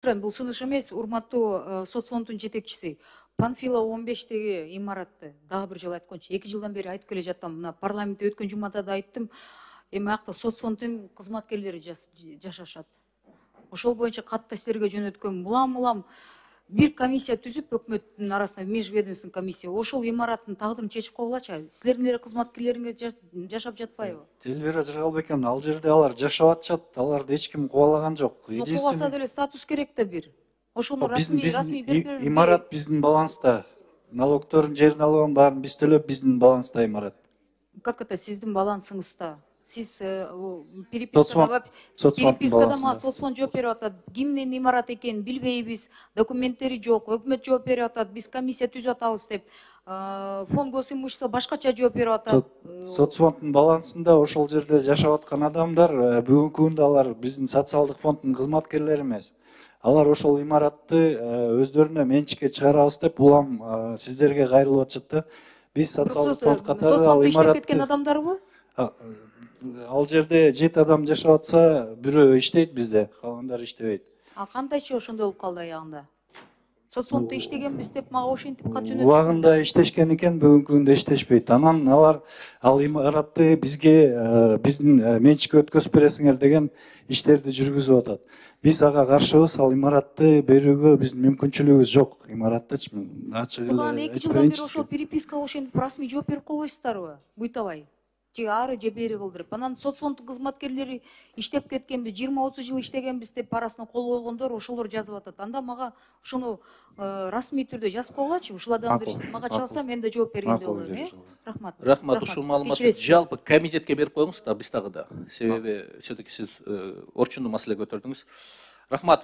Бул сунуш эмес, урматтуу соцфонддун жетекчиси. Панфилова 15-теги имаратты дагы бир жолу айтканчы, 2 жылдан бери айтып келе жатам. Мына парламентте өткөн жумада да айттым. Эми акта соцфонддун кызматкерлери жашашат. Ошол боюнча катта силерге жөнөткөн улам бир комиссия түзүп, өкмөттүн арасында межведомственный комиссия ошол имараттын тагдырын чечип койгулачы. Силердин эле кызматкерлериңер жашап жатпайбы? Элвира Жыргалбековна, ал жерде алар жашап атышат, аларды эч ким кубалаган жок. Кубаса деле статус керек да бир. Ошону расмий берип имарат биздин баланста. Налогтордун жерин алган баарын биз төлөп, биздин баланста имарат. Как это сиздин балансыңызда? Сиз перепискада мага соцфонд жооп берип атат. Кимдин имарат экенин билбейбиз, документтери жок, өкмөт жооп берип атат, биз комиссия түзүп атабыз деп. Фонд госимущество башкача жооп берип атат. Соцфонддун балансында ошол жерде жашап аткан адамдар бүгүнкү күндө алар биздин социалдык фонддун кызматкерлери эмес. Алар ошол имаратты өздөрүнө менчикке чыгарабыз деп улам сиздерге кайрылып атышат да. Биз социалдык фонд катары ал имаратты иштеп кеткен адамдарбы? Ал жерде 7 адам жашап атса, бирөө иштейт бизде, калгандары иштебейт. Кандайчы ошондой болуп калды аягында? Соцфонддо иштегенбиз деп мага ошентип кат жөнөтүшкөн. Убагында иштешкен экен, бүгүнкү күндө иштешпейт. Анан алар ал имаратты бизге биздин менчикке өткөзүп бересиңер деген иштерди жүргүзүп атат. Биз ага каршыбыз, ал имаратты берүүгө биздин мүмкүнчүлүгүбүз жок. Имараттычы ачык эле. Анан 2 жылдан бери ошол перепискага ошентип расмий жооп берип койбойсуздарбы? Буйтабай. Же ары же бери кылдырып. Анан соцфонддун кызматкерлери иштеп кеткенбиз, 20-30 жыл иштегенбиз деп парасына кол койгондор ошолор жазып атат. Анда мага ошону расмий түрдө жазып койгулачы. Ушул адамдар иштеп мага чалса мен да жооп бергендей болом, Рахмат. Рахмат, ушул маалыматты жалпы комитетке берип коюңуз да, биз дагы да. Себеби все-таки сиз орчундуу маселе көтөрдүңүз. Рахмат.